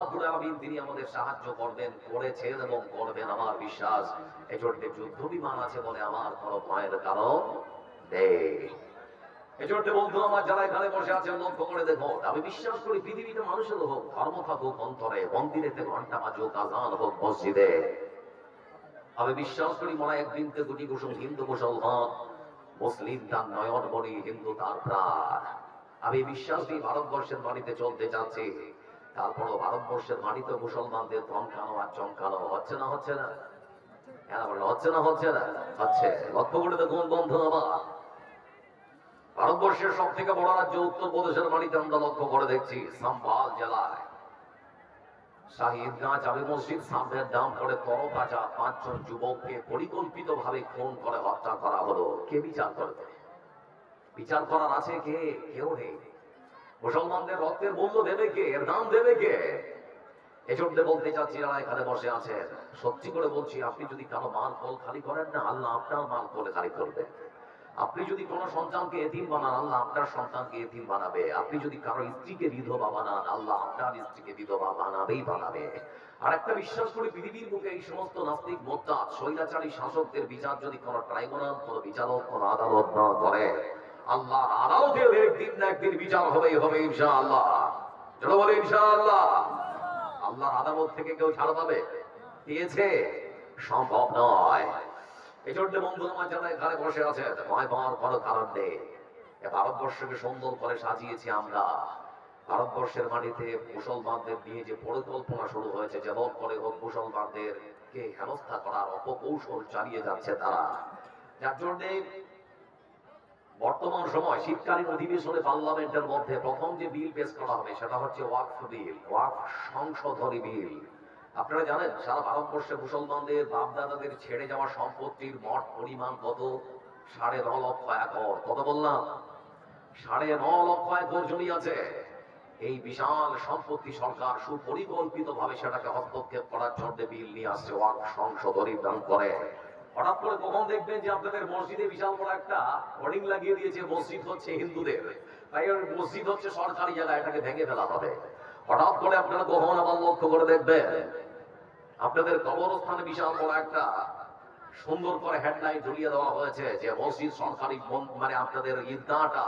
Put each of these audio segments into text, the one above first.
তিনি আমাদের সাহায্য করবেন, করেছেন এবং করবেন আমার বিশ্বাস। এজন্য যুদ্ধ বিমান আছে বলে আমার কোনো ভয়ের কারণ নেই। এজন্য বন্ধু আমার যারা এখানে বসে আছেন লক্ষ্য করে দেখো, আমি বিশ্বাস করি পৃথিবীতে মানুষের হোক, ধর্ম থাকুক অন্তরে, মন্দিরেতে ঘন্টা বাজুক, আজান হোক মসজিদে, আমি বিশ্বাস করি মনে একদিন গুটি কুসুম হিন্দু মুসলমান, মুসলিম তার নয়ন মণি, হিন্দু তার প্রাণ। আমি বিশ্বাস করি ভারতবর্ষের বাড়িতে চলতে চাচ্ছি, তারপরও ভারতবর্ষের মাটিতে মুসলমানদের ধমকানো আর চমকানো হচ্ছে না, হচ্ছে না? কেন বললো হচ্ছে না? হচ্ছে না, হচ্ছে। লক্ষ্য করে দেখুন বন্ধু আমার, ভারতবর্ষের সব থেকে বড় রাজ্য উত্তরপ্রদেশের মাটিতে আমরা লক্ষ্য করে দেখছি সাম্বাল জেলায় শাহিদগঞ্জ জামে মসজিদ সামনের নাম করে তরতাজা 5 জন যুবককে পরিকল্পিত ভাবে খুন করে হত্যা করা হলো। কে বিচার করবে? বিচার করার আছে কে? কেউ নেই। মুসলমানদের রক্তের মূল্য দেবে কে? এর দাম দেবে কে? এজন্য বলতে চাচ্ছি যারা এখানে বসে আছেন, সত্যি করে বলছি, আপনি যদি কারো মাল কল খালি করেন না, আল্লাহ আপনার মাল করে খালি করবে। আপনি যদি কোন সন্তানকে এতিম বানান, আল্লাহ আপনার সন্তানকে এতিম বানাবে। আপনি যদি কারো স্ত্রীকে বিধবা বানান, আল্লাহ আপনার স্ত্রীকে বিধবা বানাবেই বানাবে। আর একটা বিশ্বাস করি, পৃথিবীর বুকে এই সমস্ত নাস্তিক মোত্তাদ স্বৈরাচারী শাসকদের বিচার যদি কোন ট্রাইব্যুনাল, কোন বিচারক, কোন আদালত না করে, আল্লাহ আদালতে একদিন না একদিন বিচার হবেই হবে ইনশাআল্লাহ। চলো বলে ইনশাআল্লাহ। আল্লাহর আদালত থেকে কেউ ছাড় পাবে? পেয়েছে? সম্ভব নয়। এই জন্য বন্ধু আমার যারা এখানে বসে আছে, ভয় পাওয়ার কোনো কারণ নেই। ভারতবর্ষকে সুন্দর করে সাজিয়েছি আমরা। ভারতবর্ষের মাটিতে মুসলমানদের নিয়ে যে পরিকল্পনা শুরু হয়েছে, যেমন করে হোক মুসলমানদেরকে হেনস্থা করার অপকৌশল চালিয়ে যাচ্ছে তারা, যার জন্য বর্তমান সময় শীতকালীন অধিবেশনে পার্লামেন্টের মধ্যে প্রথম যে বিল পেশ করা হবে সেটা হচ্ছে ওয়াকফ বিল, ওয়াকফ সংশোধনী বিল। আপনারা জানেন সারা ভারতবর্ষে মুসলমানদের বাপদাদাদের ছেড়ে যাওয়া সম্পত্তির মোট পরিমাণ কত? 9.5 লক্ষ একর। কত বললাম? 9.5 লক্ষ একর জমি আছে। এই বিশাল সম্পত্তি সরকার সুপরিকল্পিত ভাবে সেটাকে হস্তক্ষেপ করার জন্য বিল নিয়ে আসছে, ওয়াকফ সংশোধনী দান করে। হঠাৎ করে কখন দেখবেন যে আপনাদের মসজিদে বিশাল বড় একটা হোর্ডিং লাগিয়ে দিয়েছে, মসজিদ হচ্ছে হিন্দুদের, তাই মসজিদ হচ্ছে সরকারি জায়গা, এটাকে ভেঙে ফেলা হবে। হঠাৎ করে আপনারা কখন আবার লক্ষ্য করে দেখবেন আপনাদের কবরস্থানে বিশাল বড় একটা সুন্দর করে হেডলাইন ঝুলিয়ে দেওয়া হয়েছে যে মসজিদ সরকারি, মানে আপনাদের ঈদগাহটা,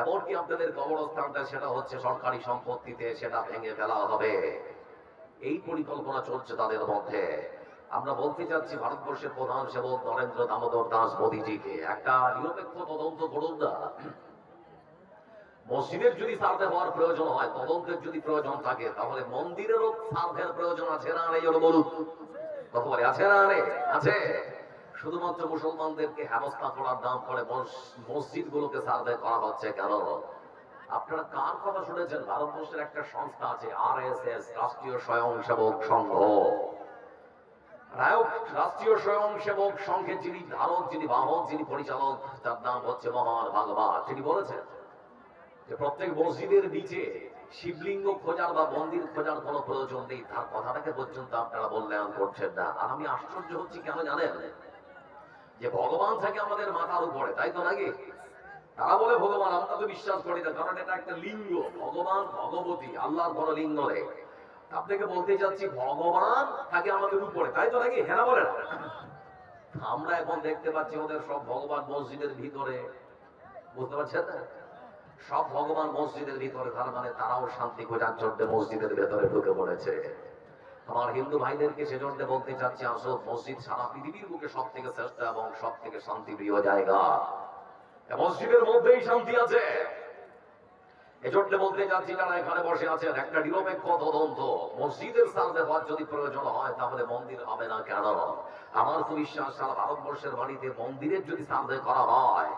এমনকি আপনাদের কবরস্থানটা সেটা হচ্ছে সরকারি সম্পত্তিতে, সেটা ভেঙে ফেলা হবে। এই পরিকল্পনা চলছে তাদের মধ্যে। আমরা বলতে চাচ্ছি ভারতবর্ষের প্রধান সেবক নরেন্দ্র দামোদর দাস মোদীজিকে একটা নিরপেক্ষ তদন্ত করুন না। মসজিদের যদি সার্ভে হওয়ার প্রয়োজন হয়, তদন্তের যদি প্রয়োজন থাকে, তাহলে মন্দিরেরও সার্ভের প্রয়োজন আছে না নেই? বলুন কথা বলে, আছে না নেই? আছে। শুধুমাত্র মুসলমানদেরকে হেনস্থা করার নাম করে মসজিদ গুলোকে সার্ভে করা হচ্ছে কেন? আপনারা কার কথা শুনেছেন? ভারতবর্ষের একটা সংস্থা আছে RSS, রাষ্ট্রীয় স্বয়ংসেবক সংঘ। রাষ্ট্রীয় স্বয়ংসেবক সংঘের যিনি ধারক, যিনি বাহক, যিনি পরিচালক, তার নাম হচ্ছে মহান ভাগবত। তিনি বলেছেন যে প্রত্যেক মসজিদের নিচে শিবলিঙ্গ খোঁজার বা মন্দির খোঁজার কোনো প্রয়োজন নেই। তার কথাটাকে পর্যন্ত আপনারা মূল্যায়ন করছেন না। আর আমি আশ্চর্য হচ্ছি কেন জানেন? যে ভগবান থাকে আমাদের মাথার উপরে, তাই তো নাকি? তারা বলে ভগবান, আমরা তো বিশ্বাস করি না, কারণ এটা একটা লিঙ্গ। ভগবান, ভগবতী, আল্লাহর কোনো লিঙ্গ নেই। আপনাকে বলতে চাচ্ছি ভগবান থাকে আমাদের উপরে, তাই তো নাকি? হ্যাঁ বলে না? আমরা এখন দেখতে পাচ্ছি ওদের সব ভগবান মসজিদের ভিতরে, বুঝতে পারছেন না? সব ভগবান মসজিদের ভিতরে, তার মানে তারাও শান্তি খোঁজার জন্য মসজিদের ভেতরে ঢুকে পড়েছে। আমার হিন্দু ভাইদেরকে সেজন্য বলতে চাচ্ছি, আসো, মসজিদ সারা পৃথিবীর বুকে সব থেকে শ্রেষ্ঠ এবং সব থেকে শান্তিপ্রিয় জায়গা। মসজিদের মধ্যেই শান্তি আছে। এজন্য বলতে চাচ্ছি যারা এখানে বসে আছেন, একটা নিরপেক্ষ তদন্ত, মসজিদের সার্ভে হওয়ার যদি প্রয়োজন হয়, তাহলে মন্দির হবে না কেন? আমার তো বিশ্বাস সারা ভারতবর্ষের বাড়িতে মন্দিরের যদি সার্ভে করা হয়,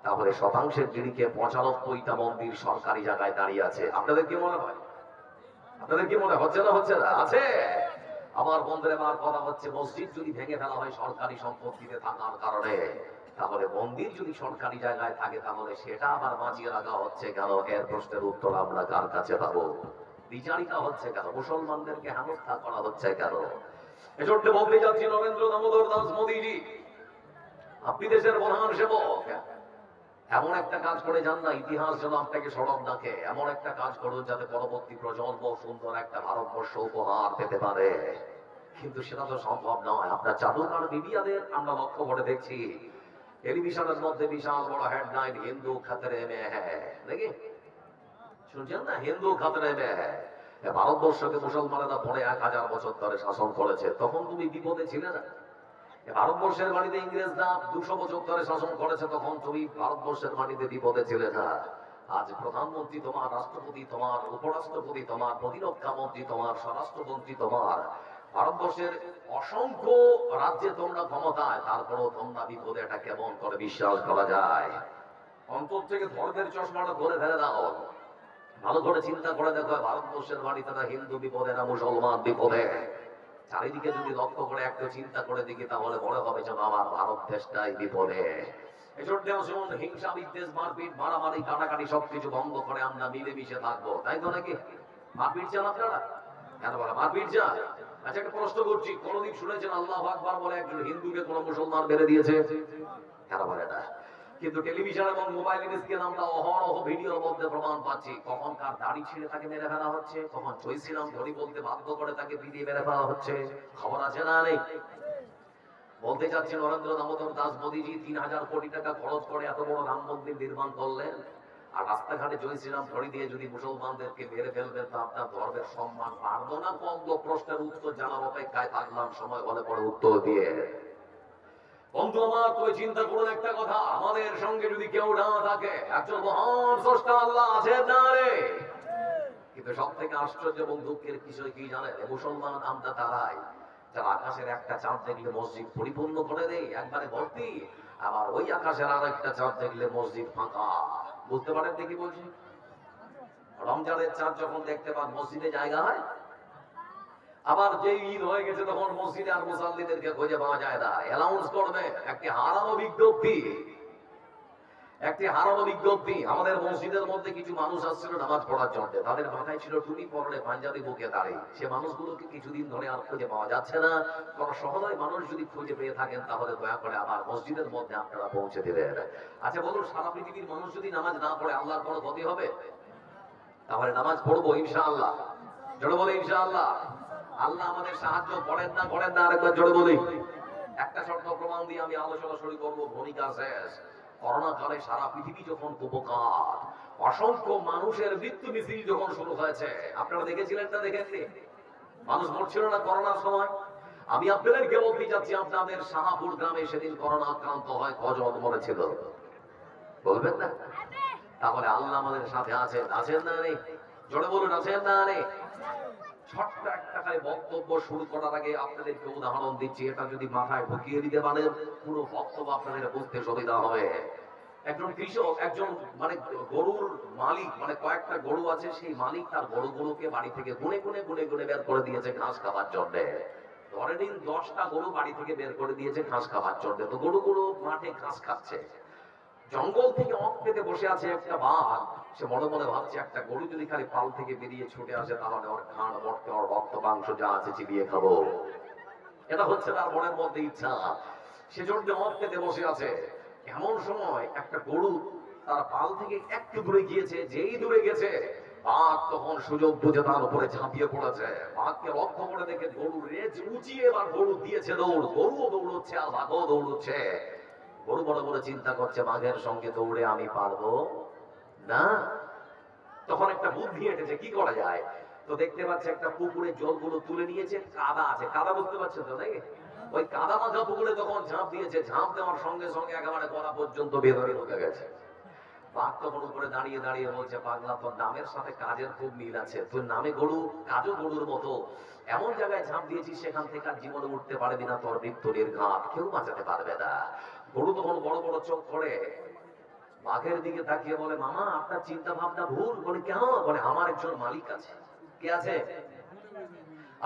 তাহলে শতাংশের দিকে 95টা মন্দির সরকারি জায়গায় দাঁড়িয়ে আছে। আপনাদের কি মনে হয়? আপনাদের কি মনে হচ্ছে না? হচ্ছে না? আছে। আমার বন্ধুরা, আমার কথা হচ্ছে, মসজিদ যদি ভেঙে ফেলা হয় সরকারি সম্পত্তিতে থাকার কারণে, তাহলে মন্দির যদি সরকারি জায়গায় থাকে, তাহলে সেটা আবার বাঁচিয়ে রাখা হচ্ছে কেন? এর প্রশ্নের উত্তর আমরা কার কাছে পাবো? বিচারিকা হচ্ছে কেন? মুসলমানদেরকে হেনস্থা করা হচ্ছে কেন? এজন্য বলতে যাচ্ছি, নরেন্দ্র দামোদর দাস মোদীজি, আপনি দেশের প্রধান সেবক, এমন একটা কাজ করে যান না, ইতিহাস যেন আপনাকে সরব ডাকে। এমন একটা কাজ করুন যাতে পরবর্তী প্রজন্ম সুন্দর একটা ভারতবর্ষ উপহার পেতে পারে। কিন্তু সেটা তো সম্ভব নয়। আপনার চাদুকার মিডিয়াদের আমরা লক্ষ্য করে দেখছি, টেলিভিশনের মধ্যে বিশাল বড় হেডলাইন, হিন্দু খাতরে মে হ্যায়, দেখি শুনছেন না, হিন্দু খাতরে মে হ্যায়। ভারতবর্ষকে মুসলমানেরা পরে 1000 বছর ধরে শাসন করেছে, তখন তুমি বিপদে ছিলে না? ভারতবর্ষের মাটিতে ইংরেজরা 200 বছর ধরে শাসন করেছে, তখন তুমি ভারতবর্ষের মাটিতে বিপদে ছিলে না? আজ প্রধানমন্ত্রী তোমার, রাষ্ট্রপতি তোমার, উপরাষ্ট্রপতি তোমার, প্রতিরক্ষা মন্ত্রী তোমার, স্বরাষ্ট্রমন্ত্রী তোমার। ভারতবর্ষের অসংখ্য রাজ্যে তোমরা ক্ষমতায়, তারপরেও তোমরা বিপদে। এটা কেমন করে বিশ্বাস করা যায়? অন্তর থেকে ধর্মের চশমাটা ধরে ফেলে দাও। ভালো করে চিন্তা করে দেখো, ভারতবর্ষের মাটিতে না হিন্দু বিপদে না মুসলমান বিপদে? চারিদিকে যদি লক্ষ্য করে একটু চিন্তা করে দেখি, তাহলে মনে হবে যেন আমার ভারত দেশটাই বিপদে। এজন্য আসুন, হিংসা বিদ্বেষ মারপিট মারামারি কাটাকাটি সবকিছু বন্ধ করে আমরা মিলেমিশে থাকবো, তাই তো নাকি? মারপিট চান আপনারা? কেন বলে মারপিট চান? আচ্ছা, একটা প্রশ্ন করছি, কোনদিন শুনেছেন আল্লাহু আকবার বলে একজন হিন্দুকে কোন মুসলমান মেরে দিয়েছে? কেন বলে না? কিন্তু টেলিভিশন এবং মোবাইলের স্ক্রিনে আমরা অহরহ ভিডিওর মধ্যে প্রমাণ পাচ্ছি, কখন কার দাড়ি ছিঁড়ে তাকে মেরে ফেলা হচ্ছে, কখন জয় শ্রীরাম ধরি বলতে বাধ্য করে তাকে পিটিয়ে মেরে ফেলা হচ্ছে। খবর আছে না নেই? বলতে চাচ্ছি, নরেন্দ্র দামোদর দাস মোদীজি 3000 কোটি টাকা খরচ করে এত বড় রাম মন্দির নির্মাণ করলেন, আর রাস্তাঘাটে জয় শ্রীরাম ধরি দিয়ে যদি মুসলমানদেরকে মেরে ফেলবেন, তো আপনার ধর্মের সম্মান বাড়বো না কমলো? প্রশ্নের উত্তর জানার অপেক্ষায় থাকলাম, সময় হলে পরে উত্তর দিয়ে। বন্ধু আমার, তুই চিন্তা করুন একটা কথা, আমাদের সঙ্গে যদি কেউ না থাকে, একজন মহান স্রষ্টা আল্লাহ আছেন না রে? কিন্তু সব থেকে আশ্চর্য এবং দুঃখের বিষয় কি জানেন? মুসলমান আমরা তারাই যারা আকাশের একটা চাঁদ দেখলে মসজিদ পরিপূর্ণ করে দেয়, একবারে ভর্তি। আবার ওই আকাশের আর একটা চাঁদ দেখলে মসজিদ ফাঁকা। বুঝতে পারেন দেখি বলছি? রমজানের চাঁদ যখন দেখতে পান, মসজিদে জায়গা হয়। আবার যে ঈদ হয়ে গেছে, তখন মসজিদে আর মুসাল্লিদেরকে খুঁজে পাওয়া যায় না। অ্যানাউন্স করবে একটি হারানো বিজ্ঞপ্তি, একটি হারানো বিজ্ঞপ্তি। আমাদের মসজিদের মধ্যে কিছু মানুষ আসছিল নামাজ পড়ার জন্য, তাদের মাথায় ছিল টুপি, পরনে পাঞ্জাবি, বুকে দাঁড়িয়ে। সে মানুষগুলোকে কিছুদিন ধরে আর খুঁজে পাওয়া যাচ্ছে না। কোন সহদয় মানুষ যদি খুঁজে পেয়ে থাকেন, তাহলে দয়া করে আবার মসজিদের মধ্যে আপনারা পৌঁছে দিবেন। আচ্ছা বলুন, সারা পৃথিবীর মানুষ যদি নামাজ না পড়ে, আল্লাহর কোনো ক্ষতি হবে? তাহলে নামাজ পড়বো ইনশাআল্লাহ। জোরে বলে ইনশাআল্লাহ। আল্লাহ আমাদের সাহায্য করেন না, করেন না, আরেকবার জোরে বলি। একটা শর্ত প্রমাণ দিয়ে আমি আলোচনা শুরু করবো, ভূমিকা শেষ। করোনা কালে সারা পৃথিবী যখন কুপকার, অসংখ্য মানুষের মৃত্যু মিছিল যখন শুরু হয়েছে, আপনারা দেখেছিলেন না দেখেননি? মানুষ মরছিল না করোনার সময়? আমি আপনাদেরকে বলতে চাচ্ছি, আপনাদের শাহাপুর গ্রামে সেদিন করোনা আক্রান্ত হয় কজন মরেছিল? বলবেন না? তাহলে আল্লাহ আমাদের সাথে আছেন, আছেন না নেই? জোরে বলুন, আছেন না নেই? ছোট্ট একটা বক্তব্য শুরু করার আগে আপনাদেরকে উদাহরণ দিচ্ছি, এটা যদি মাথায় ঢুকিয়ে দিতে পারেন, পুরো বক্তব্য আপনাদের বুঝতে সুবিধা হবে। একজন কৃষক, একজন মানে গরুর মালিক, মানে কয়েকটা গরু আছে, সেই মালিক তার গরুগুলোকে বাড়ি থেকে গুনে গুনে গুনে গুনে বের করে দিয়েছে ঘাস খাবার জন্য। ধরে নিন 10টা গরু বাড়ি থেকে বের করে দিয়েছে ঘাস খাবার জন্য। তো গরুগুলো মাঠে ঘাস খাচ্ছে। জঙ্গল থেকে অক পেতে বসে আছে একটা বাঘ। সে মনে মনে ভাবছে, একটা গরু যদি খালি পাল থেকে বেরিয়ে ছুটে আসে, তাহলে ওর ঘাড় বটকে, ওর রক্ত মাংস যা আছে চিবিয়ে খাবো। এটা হচ্ছে তার মনের মধ্যে ইচ্ছা। সেজন্য অক পেতে বসে আছে। এমন সময় একটা গরু তার পাল থেকে একটু দূরে গিয়েছে। যেই দূরে গেছে, বাঘ তখন সুযোগ বুঝে তার উপরে ঝাঁপিয়ে পড়েছে। বাঘকে লক্ষ্য করে দেখে গরু রেজ উঁচিয়ে এবার গরু দিয়েছে দৌড়। গরুও দৌড়চ্ছে আর বাঘও দৌড়চ্ছে। গরু বড় বড় চিন্তা করছে, বাঘের সঙ্গে দৌড়ে আমি পারবো না। তখন একটা বুদ্ধি এঁটেছে, কি করা যায়? তো দেখতে পাচ্ছে একটা পুকুরে জলগুলো তুলে নিয়েছে, কাদা আছে, কাদা বুঝতে পারছেন তো নাকি? ওই কাদা মাখা পুকুরে তখন ঝাঁপ দিয়েছে। ঝাঁপ দেওয়ার সঙ্গে সঙ্গে একেবারে গলা পর্যন্ত ভেতরে ঢুকে গেছে। বাঘ তখন উপরে দাঁড়িয়ে দাঁড়িয়ে বলছে, পাগলা, তোর নামের সাথে কাজের খুব মিল আছে। তোর নামে গরু, কাজও গরুর মতো। এমন জায়গায় ঝাঁপ দিয়েছিস, সেখান থেকে আর জীবনে উঠতে পারবি না। তোর মৃত্যু নির্ঘাত, কেউ বাঁচাতে পারবে না। গরু তখন বড় বড় চোখ করে বাঘের দিকে তাকিয়ে বলে, মামা, আপনার চিন্তা ভাবনা ভুল। বলে, কেন? বলে, আমার একজন মালিক আছে। কে আছে?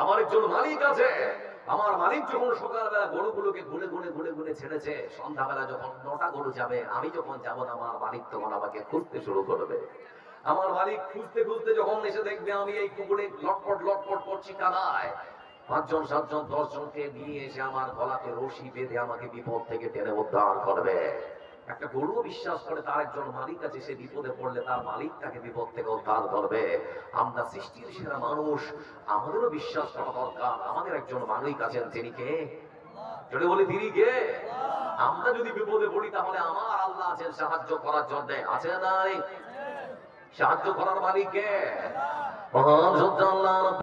আমার একজন মালিক আছে। আমার মালিক যখন সকালবেলা গরুগুলোকে ঘুরে ঘুরে ঘুরে ঘুরে ছেড়েছে, সন্ধ্যাবেলা যখন 9টা গরু যাবে, আমি যখন যাবো না, আমার মালিক তখন আমাকে খুঁজতে শুরু করবে। আমার মালিক খুঁজতে খুঁজতে যখন এসে দেখবে আমি এই পুকুরে লটপট লটপট করছি কাদায়, 5 জন 7 জন 10 জনকে নিয়ে এসে আমার গলাতে রশি বেঁধে আমাকে বিপদ থেকে টেনে উদ্ধার করবে। একটা গরুও বিশ্বাস করে তার একজন মালিক আছে, সে বিপদে পড়লে তার মালিক তাকে বিপদ থেকে উদ্ধার করবে। আমরা সৃষ্টির সেরা মানুষ, আমাদেরও বিশ্বাস করা দরকার আমাদের একজন মালিক আছেন। তিনি কে? যদি বলি তিনি কে? আমরা যদি বিপদে পড়ি তাহলে আমার আল্লাহ আছেন সাহায্য করার জন্য। আছে নাই? সাহায্য করার মালিক কে? মহান যোদ্ধা আল্লাহ।